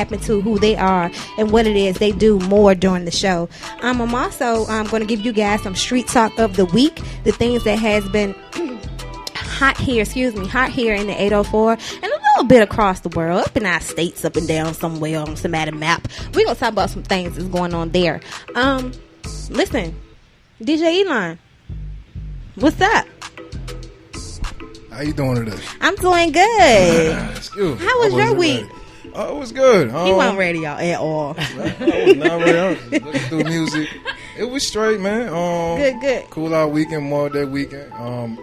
into who they are and what it is they do more during the show. I'm also going to give you guys some street talk of the week, the things that has been hot here in the 804 and a little bit across the world, up in our states, up and down somewhere on some map. We're going to talk about some things that's going on there. Listen, DJ Elon, what's up? How you doing today? I'm doing good. How was your week? It was good. He wasn't ready, y'all, at all. I was not ready. I was just looking through music. It was straight, man. Good. Cool out weekend, more day weekend.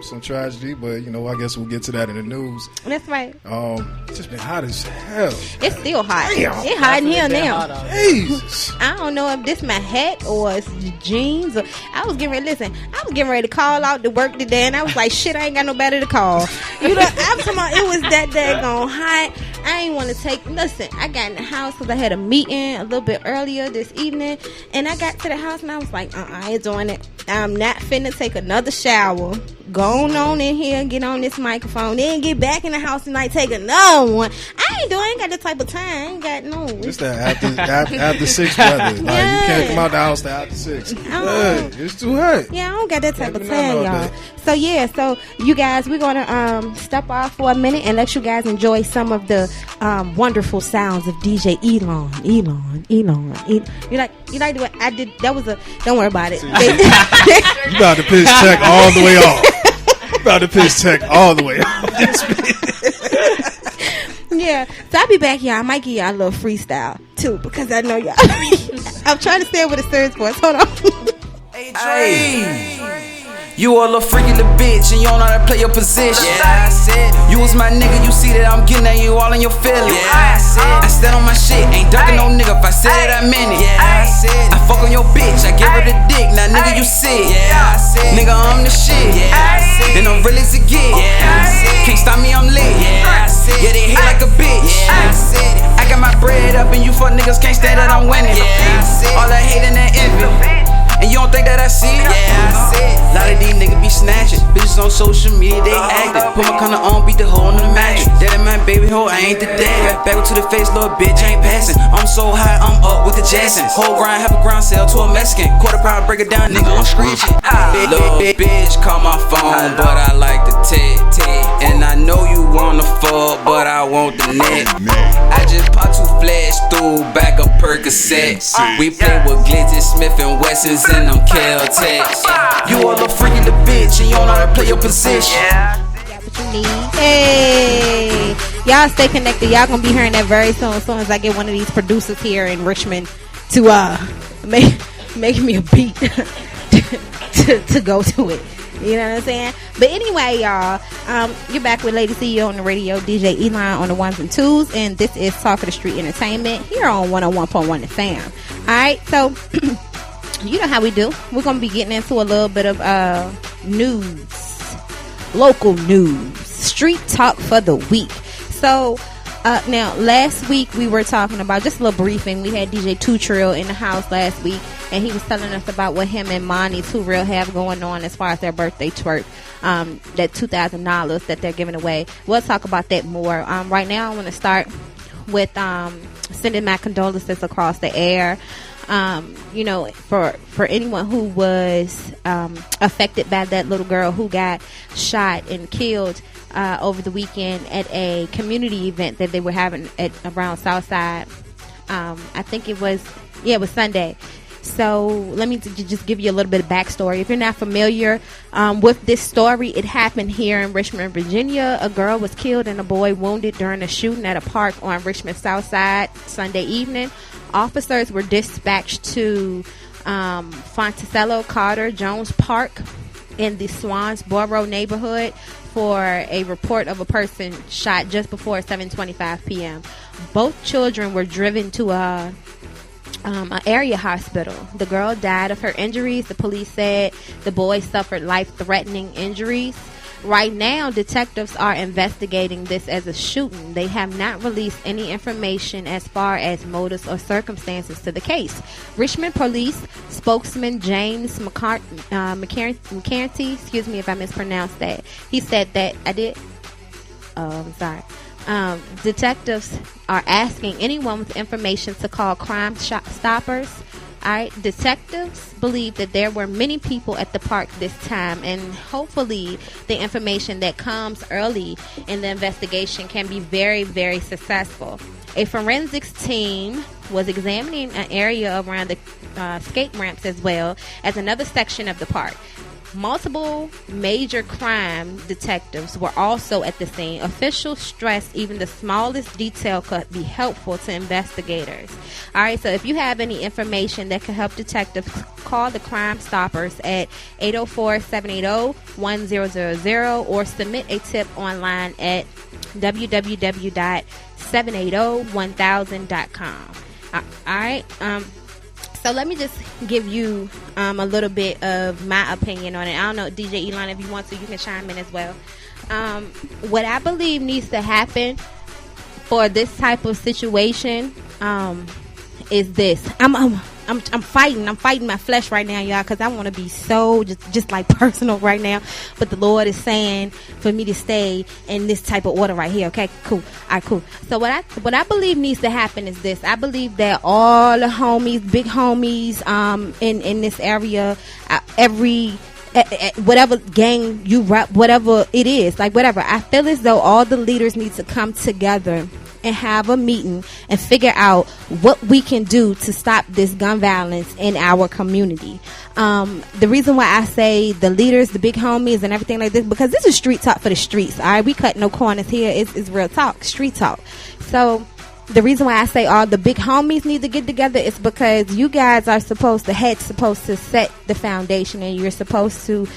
Some tragedy, but I guess we'll get to that in the news. That's right. It's just been hot as hell. It's still hot. Damn. It's hot in here now. Jesus. I don't know if this my hat or it's jeans. Or I was getting ready to call out to work today, and I was like, shit, I ain't got nobody to call. I'm talking about it was that daggone hot. I ain't want to take. Listen, I got in the house because I had a meeting a little bit earlier this evening, and I got to the house and I was like, I ain't doing it. I'm not finna take another shower. Go on in here and get on this microphone, then get back in the house tonight, take another one. I ain't got the type of time. I ain't got no. It's that after 6 weather. Like, you can't come out the house till after 6. It's too hot. Yeah, I don't got that type of time, y'all. So you guys, we're gonna step off for a minute and let you guys enjoy some of the wonderful sounds of DJ Elon. You like what I did? That was don't worry about it. You about to piss check all the way off. About to piss check all the way off. Yeah, so I'll be back, y'all. I might give y'all a little freestyle too, because I know y'all. I'm trying to stay with a serious voice. Hold on. Hey, you a little freaky little bitch, and you don't know how to play your position. Yeah, I said you was my nigga. You see that I'm getting at you all in your feelings. Yeah, I said I stand on my shit. Ain't ducking no nigga. If I said it, I meant it. Yeah, I said I fuck on your bitch. I give her the dick. Now nigga, you sick. Yeah, I said nigga, I'm the shit. Yeah, I said and I'm real as it get. Yeah, I said can't stop me, I'm lit. Yeah, I said they hate like a bitch. Yeah, I said I got my bread up, and you fuck niggas can't stand that I'm winning. Yeah, I said all that hate and that envy. And you don't think that I see it? Yeah, I said a lot of these niggas be snatching. Bitches on social media, they acting. Put my kinda on, beat the hole in the mattress. That ain't my baby hoe, I ain't the dad. Back to the face, little bitch, ain't passing. I'm so high, I'm up with the Jacksons. Whole grind, have a ground sale to a Mexican. Quarter pound, break it down, nigga, I'm screeching. Little bitch, call my phone, but I like the tick. And I know you wanna fuck, but I want the neck. I just popped 2 flash through back a Percocet. We play with Glitzy, Smith and Wessons and them Caltex. You a little freaky little bitch, and you don't know how to play your position. That's what you need. Hey, y'all stay connected. Y'all gonna be hearing that very soon. As soon as I get one of these producers here in Richmond to make me a beat to go to it. You know what I'm saying? But anyway, y'all, you're back with Lady CEO on the radio, DJ Elon on the ones and twos, and this is Talk of the Street Entertainment here on 101.1 The Fam. All right, so you know how we do. We're gonna be getting into a little bit of news, local news, street talk for the week. So now last week we were talking about, just a little briefing, we had DJ Two Trill in the house last week, and he was telling us about what him and Monty Two Real have going on as far as their birthday twerk, that $2,000 that they're giving away. We'll talk about that more. Right now I want to start with sending my condolences across the air. For anyone who was affected by that little girl who got shot and killed over the weekend at a community event that they were having at around Southside. I think it was Sunday. So let me just give you a little bit of backstory. If you're not familiar with this story, it happened here in Richmond, Virginia. A girl was killed and a boy wounded during a shooting at a park on Richmond Southside Sunday evening. Officers were dispatched to Fonticello, Carter, Jones Park in the Swansboro neighborhood for a report of a person shot just before 7:25 p.m. Both children were driven to an area hospital. The girl died of her injuries. The police said the boy suffered life-threatening injuries. Right now, detectives are investigating this as a shooting. They have not released any information as far as motives or circumstances to the case. Richmond Police spokesman James McCarthy, excuse me if I mispronounced that. He said that I'm sorry. Detectives are asking anyone with information to call Crime Stoppers. All right, detectives believe that there were many people at the park this time, and hopefully the information that comes early in the investigation can be very, very successful. A forensics team was examining an area around the skate ramps as well as another section of the park. Multiple major crime detectives were also at the scene. Officials stressed even the smallest detail could be helpful to investigators. All right, so if you have any information that could help detectives, call the Crime Stoppers at 804-780-1000 or submit a tip online at www.7801000.com. All right. So let me just give you a little bit of my opinion on it. I don't know, DJ Elon, if you want to, you can chime in as well. What I believe needs to happen for this type of situation is this. I'm fighting my flesh right now, y'all, because I want to be so just like personal right now. But the Lord is saying for me to stay in this type of order right here. Okay, cool. All right, cool. So what I believe needs to happen is this. I believe that all the homies, big homies, in this area, whatever gang you rep, whatever it is, like whatever, I feel as though all the leaders need to come together and have a meeting and figure out what we can do to stop this gun violence in our community. The reason why I say the leaders, the big homies and everything like this, because this is street talk for the streets. All right, we cut no corners here. It's real talk, street talk. So the reason why I say all the big homies need to get together is because you guys are supposed to set the foundation, and you're supposed to,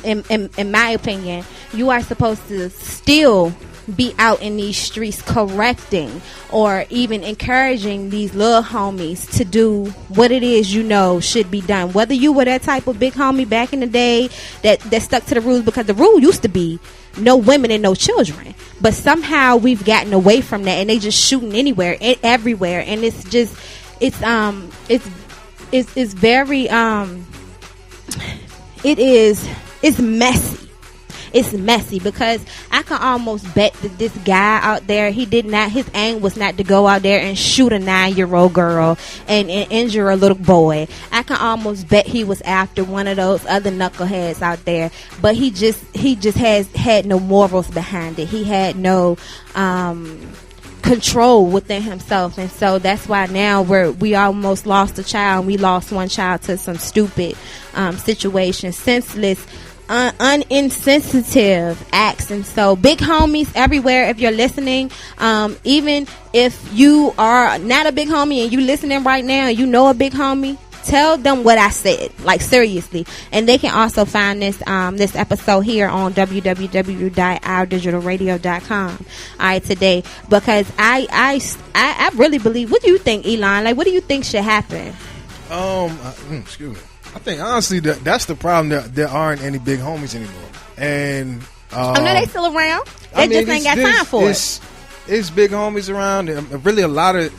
in my opinion, you are supposed to still be out in these streets correcting or even encouraging these little homies to do what it is should be done. Whether you were that type of big homie back in the day that stuck to the rules, because the rule used to be no women and no children, but somehow we've gotten away from that, and they just shooting anywhere, everywhere, and it's messy. It's messy because I can almost bet that this guy out there, his aim was not to go out there and shoot a 9-year-old girl and injure a little boy. I can almost bet he was after one of those other knuckleheads out there, but he just had no morals behind it. He had no control within himself, and so that's why now we almost lost a child. We lost one child to some stupid situation, senseless, uninsensitive acts. And so big homies everywhere, if you're listening, even if you are not a big homie and you listening right now and you know a big homie, tell them what I said, like seriously. And they can also find this episode here on www.ourdigitalradio.com today, because I really believe. What do you think, Elon? Like, what do you think should happen? Excuse me. I think honestly that's the problem. There aren't any big homies anymore, and no, they still around. They just ain't got time for it. It's big homies around, and really a lot of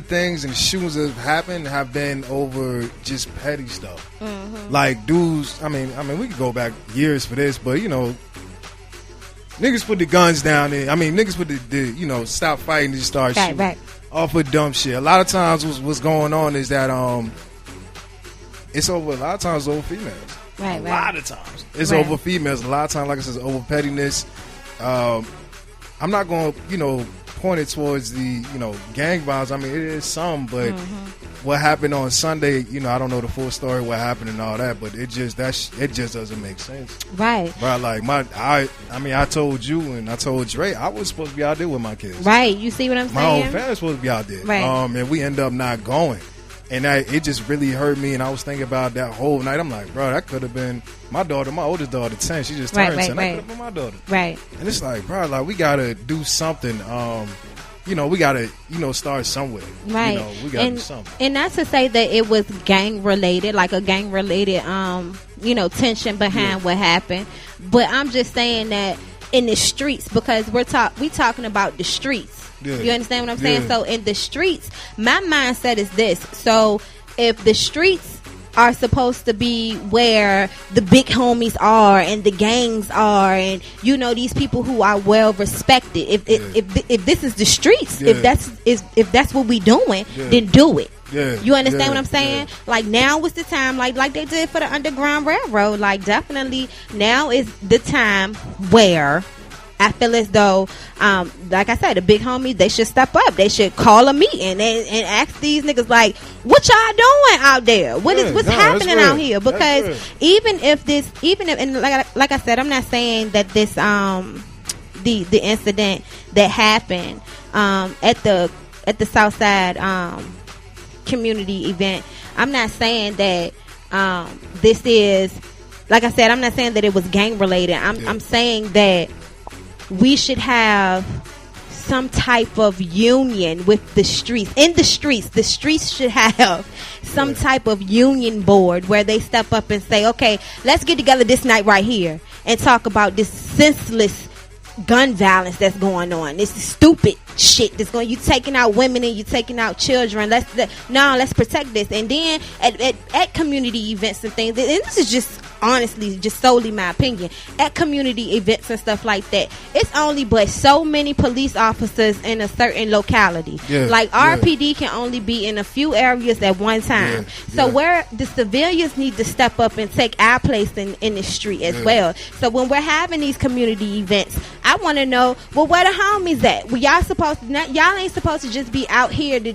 things and shootings that have happened have been over just petty stuff. Mm-hmm. Like dudes. I mean, we could go back years for this, but niggas put the guns down there. I mean, niggas put the stop fighting and just start shooting off of dumb shit. A lot of times, what's going on is that it's over. A lot of times, over females. A lot of times, it's over females. A lot of times, like I said, it's over pettiness. I'm not going to, point it towards the, gang violence. I mean, it is some, but what happened on Sunday, I don't know the full story, what happened and all that, but it just doesn't make sense. Right. Like I told you and I told Dre, I was supposed to be out there with my kids. Right. You see what I'm saying? My whole family was supposed to be out there. Right. And we end up not going. And it just really hurt me, and I was thinking about that whole night. I'm like, bro, that could have been my daughter, my oldest daughter, 10. She just turned 10. That could have been my daughter. Right. And it's like, bro, like we gotta do something. We gotta, start somewhere. Right. We gotta do something. And not to say that it was gang related, like a gang related, tension behind what happened. But I'm just saying that in the streets, because we talking about the streets. Yeah. You understand what I'm saying? So in the streets, my mindset is this. So if the streets are supposed to be where the big homies are and the gangs are, and you know, these people who are well respected. If this is the streets, if that's what we doing, then do it. You understand what I'm saying? Like, now was the time, like they did for the Underground Railroad. Like, definitely now is the time where I feel as though, like I said, the big homies, they should step up. They should call a meeting and ask these niggas, like, what y'all doing out there? What's happening out here? Because even if and like I said, I'm not saying that this the incident that happened at the Southside community event, I'm not saying that this is, like I said, I'm not saying that it was gang related. I'm saying that we should have some type of union with the streets. In the streets, the streets should have some type of union board where they step up and say, okay, let's get together this night right here and talk about this senseless gun violence that's going on. This is stupid shit that's going. You taking out women and you taking out children. Let's protect this. And then at community events and things, and this is just honestly just solely my opinion, at community events and stuff like that, it's only but so many police officers in a certain locality. Like RPD can only be in a few areas at one time. So where the civilians need to step up and take our place in the street as well. So when we're having these community events, I want to know, well, where the homies at? Well, y'all ain't supposed to just be out here to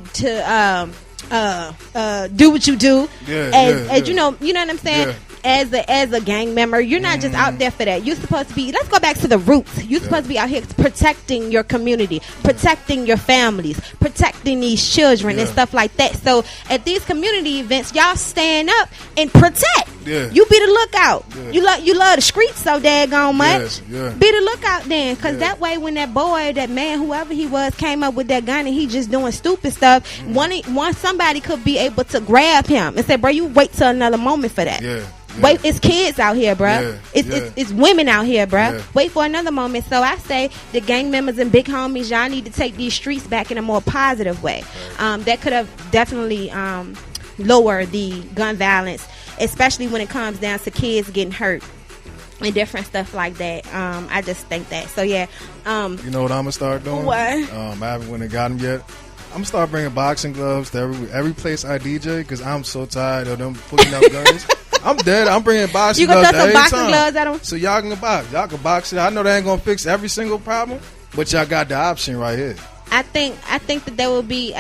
do what you do. As you know what I'm saying? As a gang member, you're not just out there for that. You're supposed to be, let's go back to the roots. You're supposed to be out here protecting your community, protecting your families, protecting these children and stuff like that. So at these community events, y'all stand up and protect. You be the lookout. You love the streets so daggone much. Be the lookout then, because that way when that boy, that man, whoever he was, came up with that gun and he just doing stupid stuff, one somebody could be able to grab him and say, bro, you wait till another moment for that. Wait, it's kids out here, bruh. It's women out here, bruh. Wait for another moment. So I say the gang members and big homies, y'all need to take these streets back in a more positive way. That could have definitely lowered the gun violence, especially when it comes down to kids getting hurt and different stuff like that. I just think that. So yeah. You know what I'm gonna start doing? What? I haven't went and got them yet. I'm gonna start bringing boxing gloves to every place I DJ, because I'm so tired of them putting up guns. I'm dead. I'm bringing boxing gloves. You gonna throw some boxing gloves at them? So y'all can box. Y'all can box it. I know they ain't gonna fix every single problem, but y'all got the option right here. I think that will be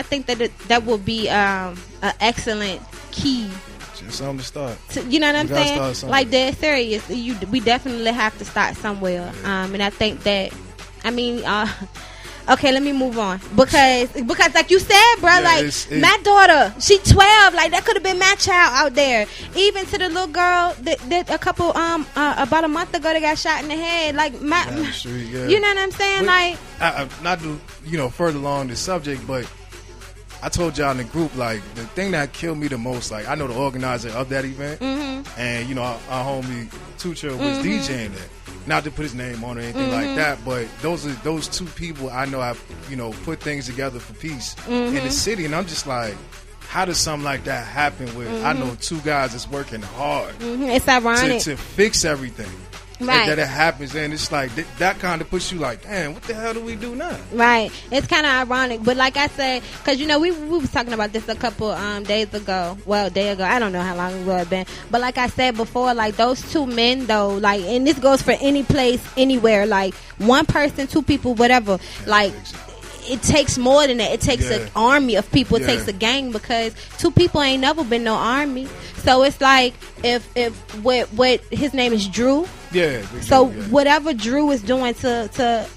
an excellent key. Just something to start. You know what I'm saying? Like, dead serious. We definitely have to start somewhere. And I think that, okay, let me move on, because like you said, bro, my daughter, she 12, like that could have been my child out there. Even to the little girl that a couple about a month ago, they got shot in the head, like you know what I'm saying? Like, not to further along the subject, but I told y'all in the group, like, the thing that killed me the most, like, I know the organizer of that event, and our homie Tucha was DJing it. Not to put his name on or anything like that, but those two people I know have put things together for peace in the city, and I'm just like, how does something like that happen with I know two guys that's working hard? It's ironic to fix everything. Right. That it happens, and it's like that kind of puts you like, damn, what the hell do we do now? Right. It's kind of ironic, but like I said, because we was talking about this a couple days ago. Well, a day ago, I don't know how long it would have been, but like I said before, like those two men though, like, and this goes for any place, anywhere, like one person, two people, whatever, like. It takes more than that. It takes an army of people. It takes a gang, because two people ain't never been no army. So it's like if what his name is Drew. So whatever Drew is doing to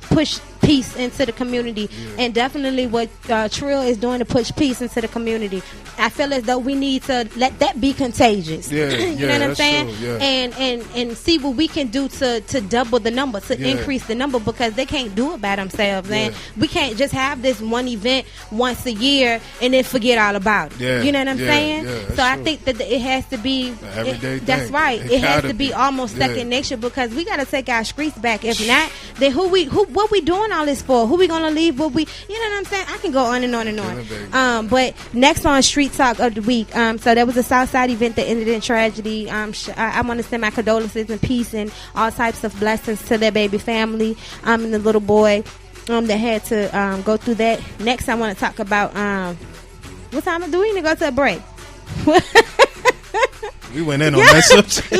push peace into the community, and definitely what Trill is doing to push peace into the community, I feel as though we need to let that be contagious. You know what I'm saying? And see what we can do to double the number, to increase the number, because they can't do it by themselves. And we can't just have this one event once a year and then forget all about it. You know what I'm saying? So I think that it has to be everyday thing. That's right. It has to be almost second nature, because we got to take our streets back. If not, then what we doing all this for? Who we gonna leave? What we, you know what I'm saying? I can go on and on and on. But next on Street Talk of the Week. So there was a Southside event that ended in tragedy. I want to send my condolences and peace and all types of blessings to their baby family and the little boy that had to go through that. Next, I want to talk about what time do we need to go to a break? We went in on that subject.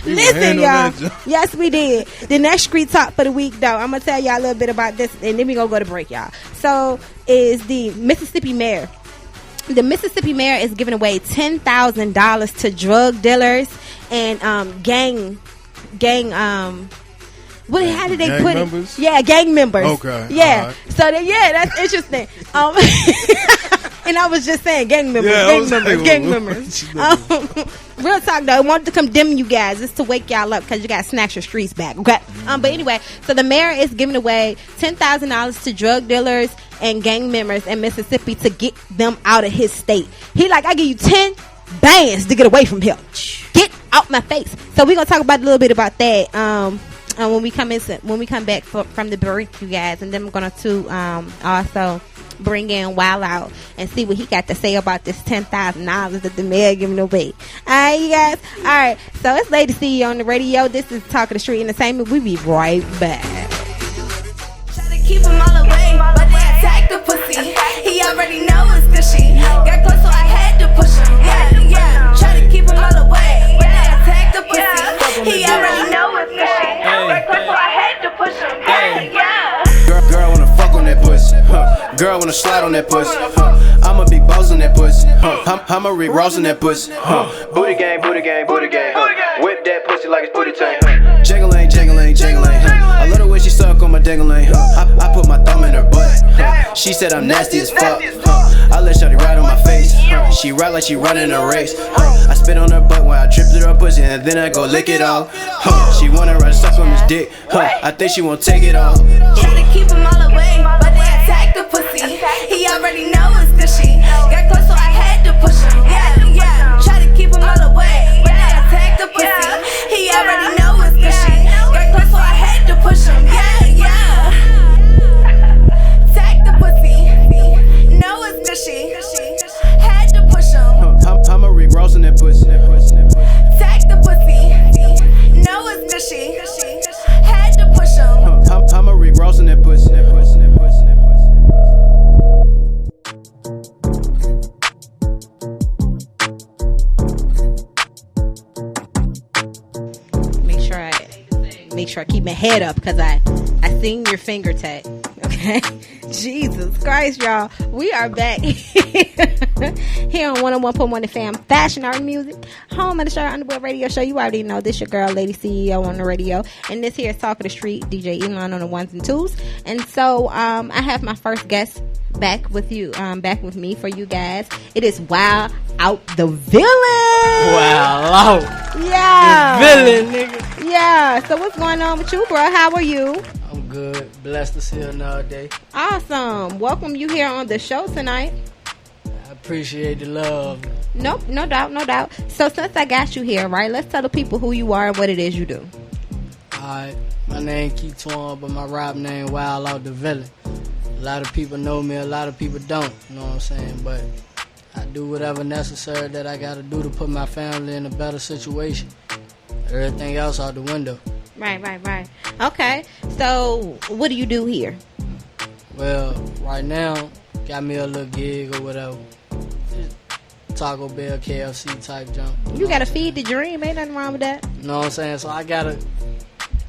Listen, y'all. Yes, we did. The next Street Talk for the week, though, I'm going to tell y'all a little bit about this, and then we're going to go to break, y'all. So, is the Mississippi mayor. The Mississippi mayor is giving away $10,000 to drug dealers and gang how did they put members? it? Yeah, gang members. Okay. Yeah. Right. So that's interesting. And I was just saying gang members, gang members. Real talk though, I wanted to condemn you guys just to wake y'all up because you got to snatch your streets back. Okay. But anyway, so the mayor is giving away $10,000 to drug dealers and gang members in Mississippi to get them out of his state. He like, I give you 10 bands to get away from here. Get out my face. So we're gonna talk about a little bit about that. When we come back from the break, you guys, and then I'm gonna also bring in Wild Out and see what he got to say about this $10,000 that the mayor giving away. All right, you guys. All right, so it's Lady CEO on the radio. This is Talk of the Street Entertainment. We'll be right back. Try to keep him all away, but they attack the pussy. He already knows it's gushy. Got close, so I had to push him. Yeah. Try to keep him all away, but they attack the pussy. He already knows it's gushy. Got close, so I had to push him. Yeah. Girl wanna fuck on that pussy. Girl wanna slide on that pussy. I'm a big boss on that pussy. I'm a Rick Ross on that pussy. Booty gang, booty gang, booty gang. Whip that pussy like it's booty tank. Jangling, jangling, jangling. I love the way she suck on my dangling. I put my thumb in her butt. She said I'm nasty as fuck. I let shawty ride on my face. She ride like she running a race. I spit on her butt when I trip through her pussy, and then I go lick it off. She wanna ride suck on this dick. I think she won't take it off. Try to keep him all away, but they attack the pussy. He already knows it's gushy. Got close, so I had to push him. Yeah. Try to keep him all away, but they attack the pussy. He already knows it's gushy. Got close, so I had to push him. Yeah. Attack the pussy. Know it's gushy. Had to push him. I'm a Rick Ross on that pussy. Attack the pussy. Know it's gushy. Had to push him. I'm a Rick Ross on that pussy. Make sure I keep my head up because I seen your finger tag. Okay. Jesus Christ, y'all. We are back here on 101.1 The Fam Fashion Art and Music, home of the Shirt Underwear Radio Show. You already know this your girl, Lady CEO on the radio. And this here is Talk of the Street, DJ Elon on the ones and twos. And so I have my first guest back with me for you guys. It is Wild Out the Villain. Wow. Yeah. The villain, nigga. Yeah. So what's going on with you, bro? How are you? I'm good. Blessed to see you another day. Awesome. Welcome you here on the show tonight. I appreciate the love. Nope, no doubt. So since I got you here, right, let's tell the people who you are and what it is you do. Alright, my name Keith Twan, but my rap name Wild Out the Villain. A lot of people know me, a lot of people don't, you know what I'm saying? But I do whatever necessary that I gotta do to put my family in a better situation. Everything else out the window. Right. Okay, so what do you do here? Well, right now, got me a little gig or whatever. Just Taco Bell, KFC type jump. You gotta feed the dream, ain't nothing wrong with that. You know what I'm saying? So I gotta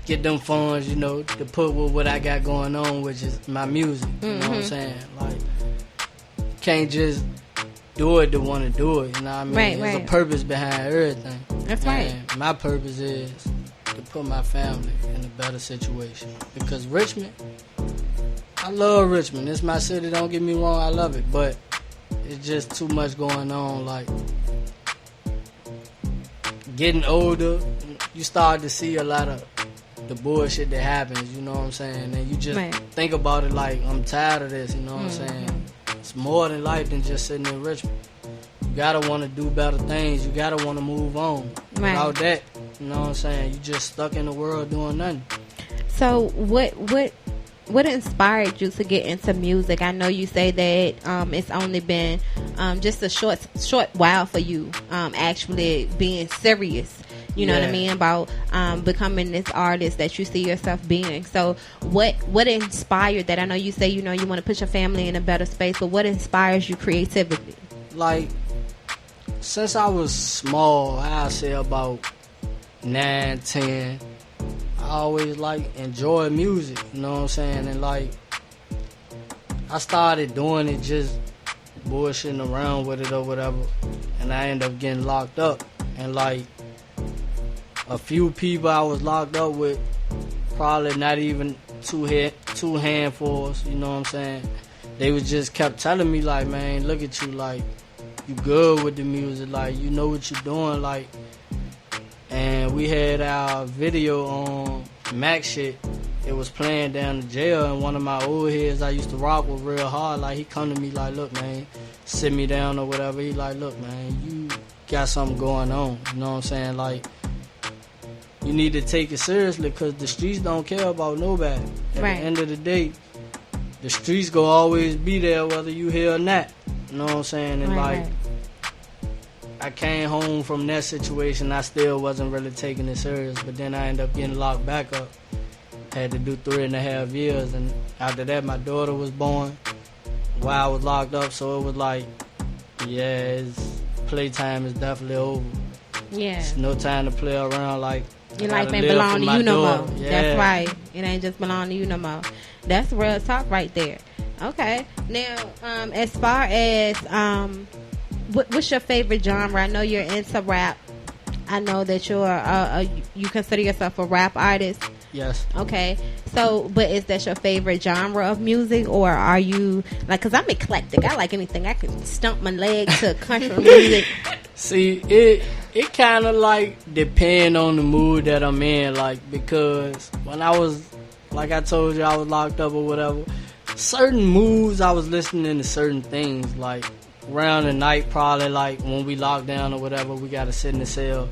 get them funds, you know, to put with what I got going on, which is my music. You know what I'm saying? Like, can't just do it to want to do it, you know what I mean? Right. There's a purpose behind everything. That's right. My purpose is to put my family in a better situation. Because Richmond, I love Richmond. It's my city, don't get me wrong, I love it. But it's just too much going on. Like, getting older, you start to see a lot of the bullshit that happens, you know what I'm saying? And you just think about it like, I'm tired of this, you know what I'm saying? It's more than life than just sitting in Richmond. You gotta want to do better things. You gotta want to move on. Without that, you know what I'm saying, you just stuck in the world doing nothing. So what what inspired you to get into music? I know you say that it's only been just a short while for you actually being serious. You know what I mean, about becoming this artist that you see yourself being. So what inspired that? I know you say, you know, you want to put your family in a better space, but what inspires you creatively? Like, since I was small, I'd say about 9, 10, I always like enjoy music, you know what I'm saying? And like, I started doing it just bullshitting around with it or whatever, and I ended up getting locked up. And like, a few people I was locked up with, probably not even two handfuls, you know what I'm saying? They was just kept telling me like, man, look at you, like, you good with the music, like, you know what you're doing, like. And we had our video on Mac shit. It was playing down the jail, and one of my old heads I used to rock with real hard, like, he come to me like, look, man, sit me down or whatever. He like, look, man, you got something going on, you know what I'm saying? Like, you need to take it seriously, because the streets don't care about nobody. At the end of the day, the streets gonna always be there whether you here or not. You know what I'm saying? And like, I came home from that situation, I still wasn't really taking it serious. But then I ended up getting locked back up. Had to do 3.5 years, and after that my daughter was born while I was locked up. So it was like, yeah, playtime is definitely over. Yeah. It's no time to play around. Like, your life ain't belong to you no more. Yeah. That's right. It ain't just belong to you no more. That's real talk right there. Okay. Now, as far as what's your favorite genre? I know you're into rap. I know that you consider yourself a rap artist. Yes. Okay. So, but is that your favorite genre of music, or are you like? Because I'm eclectic. I like anything. I can stump my leg to country music. See, it kind of like depend on the mood that I'm in, like, because when I was, like I told you, I was locked up or whatever, certain moods I was listening to certain things, like around the night, probably like when we locked down or whatever, we gotta sit in the cell,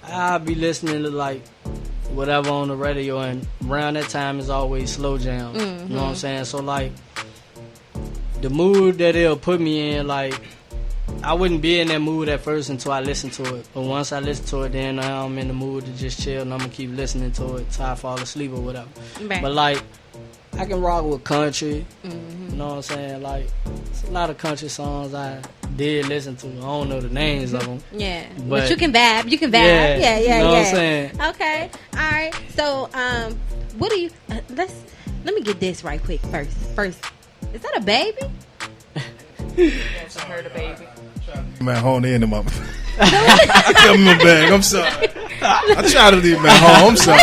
I'll be listening to like whatever on the radio, and around that time is always slow jam. Mm-hmm. You know what I'm saying? So like, the mood that it'll put me in, like, I wouldn't be in that mood at first until I listen to it. But once I listen to it, then I'm in the mood to just chill, and I'm gonna keep listening to it till I fall asleep or whatever. Right. But like, I can rock with country. Mm-hmm. You know what I'm saying? Like, it's a lot of country songs I did listen to. I don't know the names of them. Yeah, but you can vibe. You can vibe. Yeah. You know what I'm saying? Okay. All right. So, what do you? Let me get this right quick first. Is that a baby? Yes, I heard a baby. Man, hold in him up. I kept him in my bag. I'm sorry. I tried to leave him at home. I'm sorry.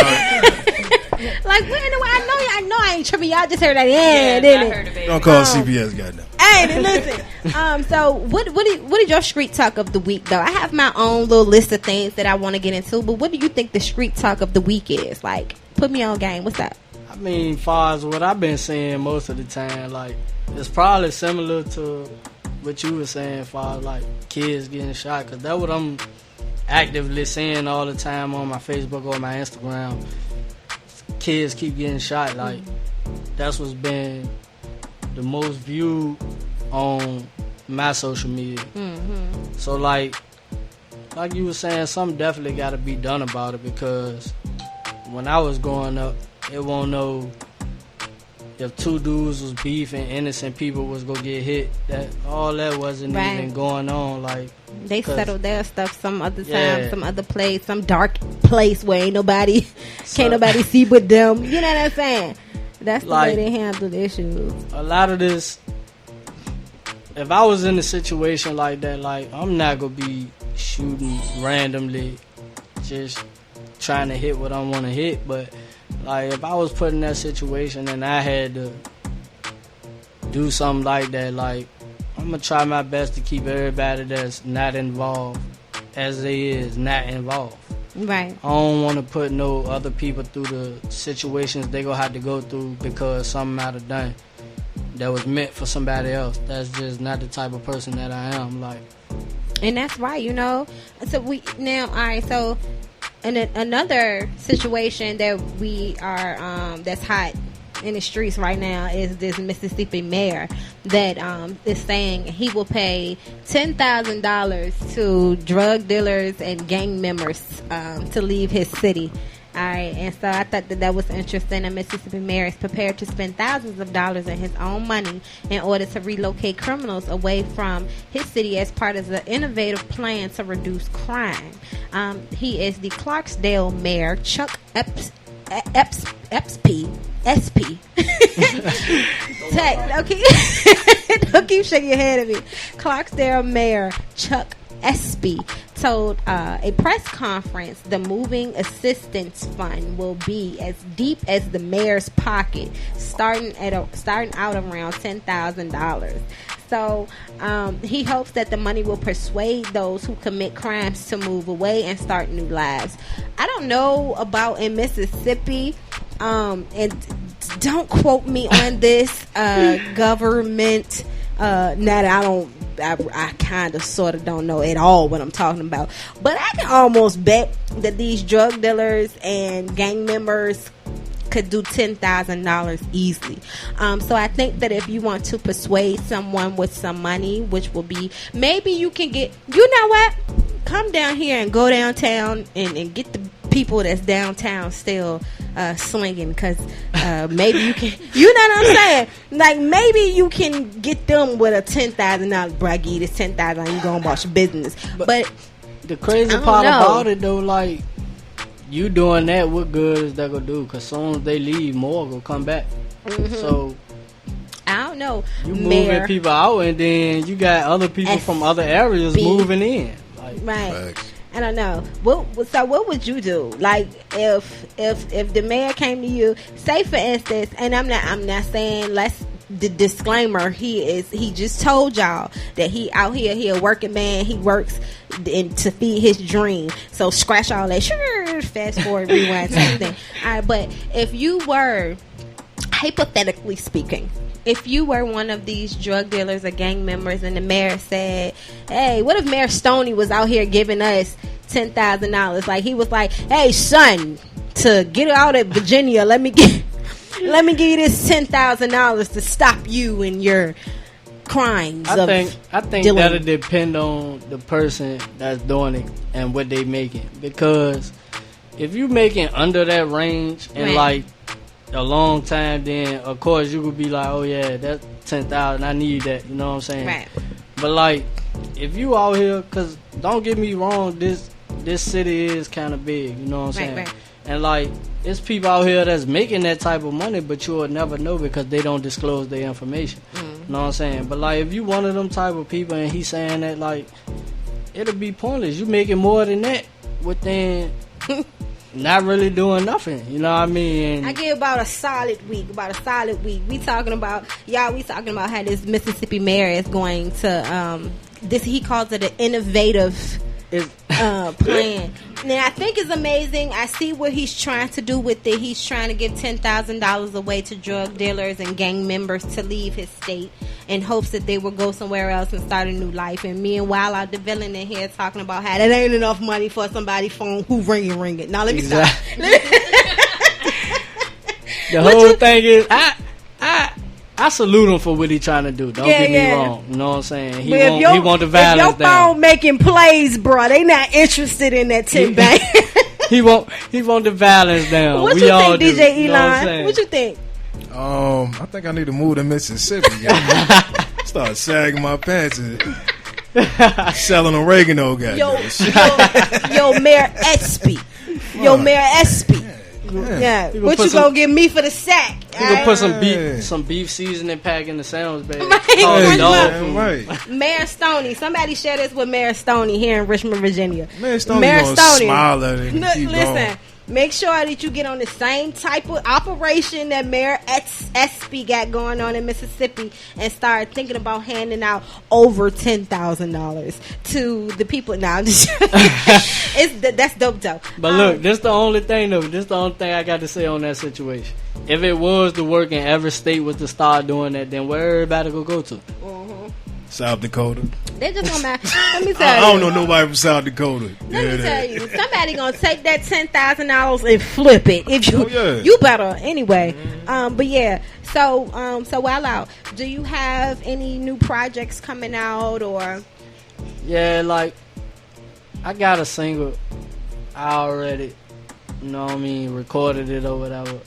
Like, I know I ain't tripping. Y'all just heard that. Yeah, don't call CPS, goddamn. Hey, listen. So, what is your street talk of the week, though? I have my own little list of things that I want to get into, but what do you think the street talk of the week is? Like, put me on game. What's up? I mean, far as what I've been saying most of the time, like, it's probably similar to what you were saying, far as like kids getting shot, because that's what I'm actively saying all the time on my Facebook or my Instagram. Kids keep getting shot. Like, that's what's been the most viewed on my social media. Mm-hmm. So like you were saying, something definitely got to be done about it, because when I was growing up, it won't know if two dudes was beefing, innocent people was gonna get hit. All that wasn't even going on. Like, they settled their stuff some other time, some other place, some dark place where ain't nobody, can't nobody see but them. You know what I'm saying? That's the way they handle the issues. A lot of this, if I was in a situation like that, like, I'm not gonna be shooting randomly, just trying to hit what I want to hit, but like, if I was put in that situation and I had to do something like that, like, I'm going to try my best to keep everybody that's not involved as they is not involved. Right. I don't want to put no other people through the situations they going to have to go through because something might have done that was meant for somebody else. That's just not the type of person that I am. Like, and that's right, you know. So all right, so in another situation that we are that's hot in the streets right now is this Mississippi mayor that is saying he will pay $10,000 to drug dealers and gang members to leave his city. All right, and so I thought that was interesting. A Mississippi mayor is prepared to spend thousands of dollars in his own money in order to relocate criminals away from his city as part of the innovative plan to reduce crime. He is the Clarksdale mayor, Chuck SP. Okay. Don't keep shaking your head at me. Clarksdale mayor Chuck SP told a press conference the moving assistance fund will be as deep as the mayor's pocket, starting out around $10,000. So he hopes that the money will persuade those who commit crimes to move away and start new lives. I don't know about in Mississippi, and don't quote me on this government. I kind of sort of don't know at all what I'm talking about, but I can almost bet that these drug dealers and gang members could do $10,000 easily. So I think that if you want to persuade someone with some money, which will be, maybe you can get, you know what, come down here and go downtown and get the people that's downtown still slinging, because maybe you can, you know what I'm saying, like maybe you can get them with a $10,000 braggy. This $10,000 you going about your business. But the crazy part about it though, like, you doing that, what good is that gonna do? Because soon as they leave, more gonna come back. So I don't know, you moving people out, and then you got other people from other areas moving in, like, right. I don't know. So what would you do? Like if the mayor came to you, say for instance, and I'm not saying, let's, the disclaimer, he just told y'all that he out here, he a working man, he works to feed his dream. So scratch all that, sure, fast forward, rewind, same thing. All right, but if you were, hypothetically speaking, if you were one of these drug dealers or gang members and the mayor said, hey, what if Mayor Stoney was out here giving us $10,000? Like, he was like, hey, son, to get out of Virginia, let me give you this $10,000 to stop you in your crimes. I think dealing. That'll depend on the person that's doing it and what they making. Because if you making under that range and like a long time, then of course you could be like, oh yeah, that's $10,000, I need that, you know what I'm saying? Right. But like, if you out here, cause don't get me wrong, this city is kind of big, you know what I'm saying? Right. And like, it's people out here that's making that type of money, but you will never know because they don't disclose their information. You know what I'm saying? But like, if you one of them type of people and he's saying that, like, it'll be pointless. You making more than that within not really doing nothing, you know what I mean? And I give about a solid week. We talking about how this Mississippi mayor is going to this, he calls it an innovative plan. Now I think it's amazing. I see what he's trying to do with it. He's trying to give $10,000 away to drug dealers and gang members to leave his state in hopes that they will go somewhere else and start a new life. And meanwhile, our villain in here talking about how that ain't enough money for somebody's phone who ring it. Now let me stop. The whole thing is, I salute him for what he's trying to do. Don't get me wrong. You know what I'm saying? He want the violence down. If your phone making plays, bro, they not interested in that 10 bang. he want the violence down. What we you all think, do. DJ You know Elon? What you think? I think I need to move to Mississippi. Start sagging my pants and selling oregano, guys. Yo, Mayor SP. Mayor SP. Yeah. What you gonna give me for the sack? You gonna put some beef seasoning pack in the sandwich bag. Right. Mayor Stoney. Somebody share this with Mayor Stoney here in Richmond, Virginia. Mayor Stoney gonna smile at it and keep listen. going. Make sure that you get on the same type of operation that Mayor SP got going on in Mississippi and start thinking about handing out over $10,000 to the people. Now, that's dope, though. But look, this the only thing, though. This the only thing I got to say on that situation. If it was to work and every state was to start doing that, then where everybody go to? South Dakota. They just gonna let me tell I you. don't know nobody from South Dakota. Let me tell you, somebody gonna take that $10,000 and flip it. If you, you better anyway. But yeah. So Wild Out, do you have any new projects coming out or? Yeah, like I got a single. I already, you know what I mean, recorded it or whatever.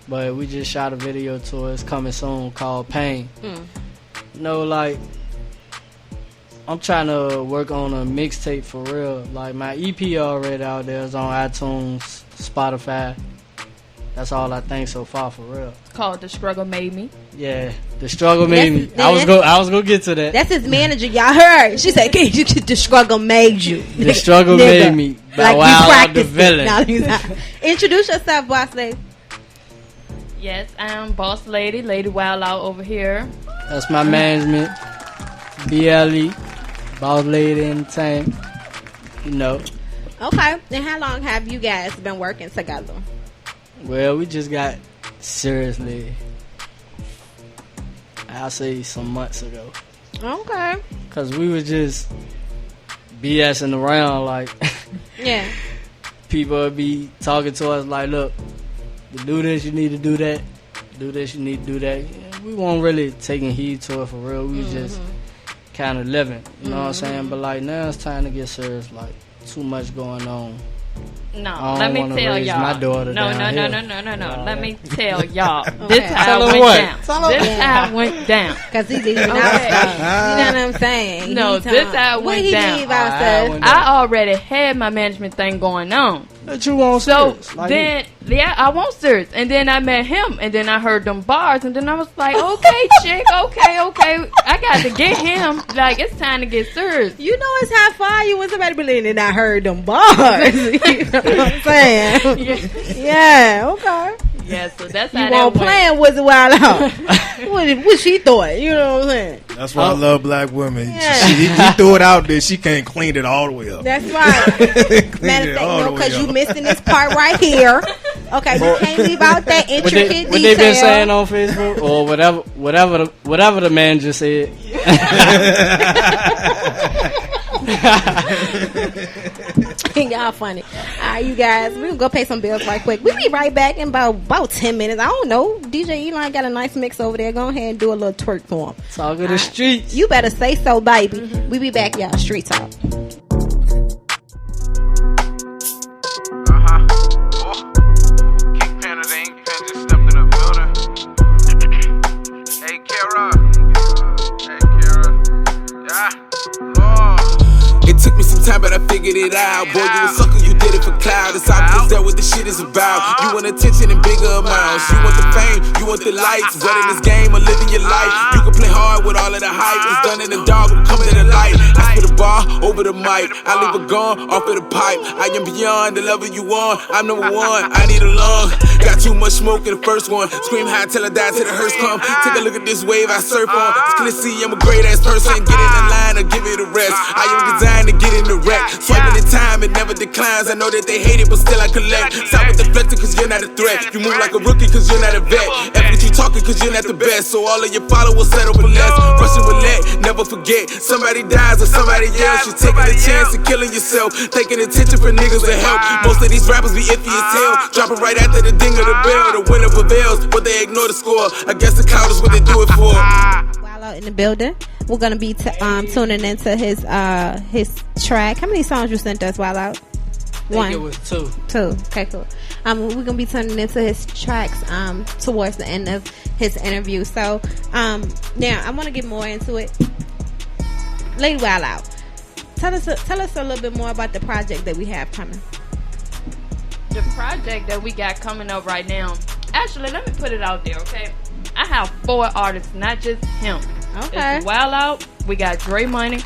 But we just shot a video to it. It's coming soon called Pain. You know, like I'm trying to work on a mixtape for real. Like my EP already out there. It's on iTunes, Spotify. That's all I think so far for real. It's called The Struggle Made Me. Yeah, The Struggle Made Me. I was gonna get to that. That's his manager. Y'all heard? She said, "The struggle made you." The Struggle Made Me. By Like Wild we Out the practiced Villain. it. Introduce yourself, boss lady. Yes, I'm Boss Lady, Lady Wild Out over here. That's my management. BLE, Boss Lady Entertainment. You know. Okay. And how long have you guys been working together? Well, we just got seriously, I'll say some months ago. Okay. Cause we was just BSing around, like Yeah. people would be talking to us like, look, to do this you need to do that. Do this you need to do that. Yeah, we weren't really taking heed to it for real. We was just kind of living, you know what I'm saying? But like now it's time to get serious. Like too much going on. No, let me tell y'all. My daughter no. Let me tell y'all. This Okay. how it went down. This how it went down. Because he's leaving out stuff. You know what I'm saying? No, this how it What went he down. leave out stuff? I already had my management thing going on. But you want So serious, like then, yeah, I want serious. And then I met him, and then I heard them bars, and then I was like, okay, chick, okay. I got to get him. Like, it's time to get serious. You know it's hot fire. You when somebody believing and I heard them bars. You know what I'm saying? Yeah, okay. Yeah, so that's You how won't that went. playing Wizard Wild Out. what she thought? You know what I'm saying? That's why I love black women. Yeah. He threw it out there. She can't clean it all the way up. That's right. Matter of fact, no, because you missing this part right here. Okay, you can't leave out that intricate detail. What they been saying on Facebook or whatever the man just said. Y'all funny. All right, you guys, we're gonna go pay some bills right quick. We'll be right back in about 10 minutes. I don't know. DJ Elon got a nice mix over there. Go ahead and do a little twerk for him. Talk of the streets. You better say so, baby. We be back, y'all. Street Talk. It took me some time, but I figured it out. Boy, you a sucker, you did it for cloud. It's obvious that what the shit is about. You want attention in bigger amounts. You want the fame, you want the lights. Wet in this game or living your life. You can play hard with all of the hype. It's done in the dark, I'm coming to the light. I spit a bar over the mic. I leave a gun off of the pipe. I am beyond the level you want. I'm number one, I need a lung. Got too much smoke in the first one. Scream high till I die till the hearse come. Take a look at this wave I surf on. It's clear to see I'm a great ass person. Get in the line or give it a rest. I am designed to get in the wreck. Swiping in time, it never declines. I know that they hate it, but still I collect. Stop with deflecting cause you're not a threat. You move like a rookie cause you're not a vet. F with you talking cause you're not the best. So all of your followers settle for less. Russian roulette, never forget. Somebody dies or somebody else. You're taking a chance and killing yourself. Taking attention for niggas to help. Most of these rappers be iffy as hell. Dropping right after the ding of the bell. The winner prevails, but they ignore the score. I guess the count is what they do it for. Wild Out in the building. We're gonna be tuning into his track. How many songs you sent us, Wild Out? I think it was two. Okay, cool. We're gonna be turning into his tracks towards the end of his interview. So now I want to get more into it. Lady Wild Out, tell us a little bit more about the project that we have coming. The project that we got coming up right now. Actually, let me put it out there, okay? I have 4 artists, not just him. Okay. It's Wild Out, we got Dre Money,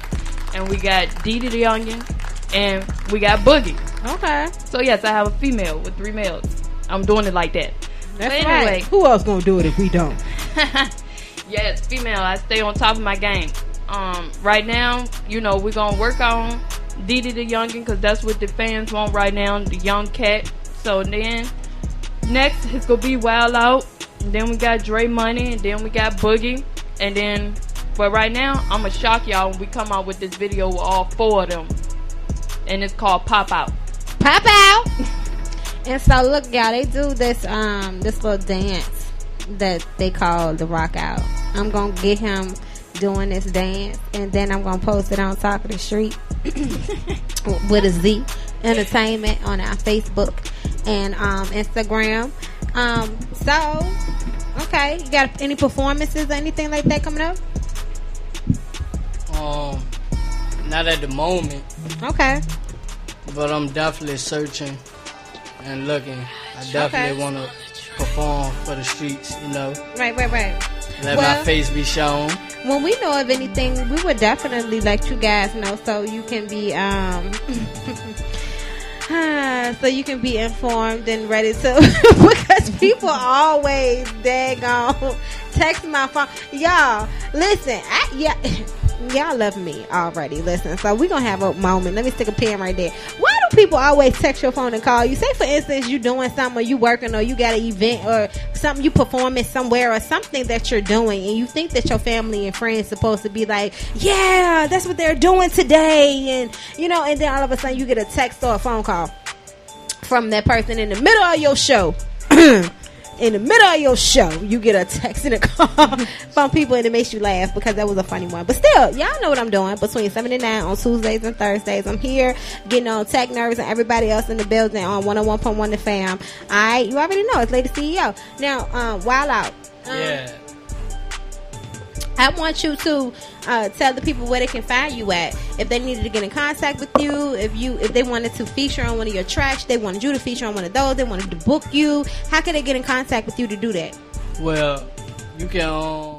and we got Dee the Youngin, and we got Boogie. Okay. So yes, I have a female with 3 males. I'm doing it like that. That's but right. anyway, Who else gonna do it if we don't? yes, female. I stay on top of my game. Right now, you know, we're gonna work on Dee the Youngin because that's what the fans want right now, the young cat. So then next it's gonna be Wild Out, and then we got Dre Money, and then we got Boogie, and then But right now, I'm going to shock y'all when we come out with this video with all 4 of them. And it's called Pop Out. Pop Out! And so, look, y'all, they do this little dance that they call the Rock Out. I'm going to get him doing this dance, and then I'm going to post it on Talk of the Street with a Z, Entertainment, on our Facebook and Instagram. So, okay, you got any performances or anything like that coming up? Not at the moment. Okay. But I'm definitely searching and looking. I definitely want to perform for the streets, you know. Right. Let my face be shown. When we know of anything, we would definitely let you guys know so you can be informed and ready to because people always daggone text my phone. Y'all, listen, y'all love me already. Listen, so we're gonna have a moment. Let me stick a pen right there. Why do people always text your phone and call you? Say, for instance, you doing something, or you working, or you got an event, or something, you performing somewhere, or something that you're doing, and you think that your family and friends supposed to be like, yeah, that's what they're doing today, and you know, and then all of a sudden you get a text or a phone call from that person in the middle of your show. In the middle of your show, you get a text and a call from people, and it makes you laugh because that was a funny one. But still, y'all know what I'm doing. Between 7 and 9 on Tuesdays and Thursdays, I'm here getting on Tech Nerves and everybody else in the building on 101.1 The Fam. Alright, you already know it's Lady CEO. Now, Wild Out. Yeah. I want you to tell the people where they can find you at. If they needed to get in contact with you, if they wanted to feature on one of your tracks, they wanted you to feature on one of those, they wanted to book you, how can they get in contact with you to do that? Well, you can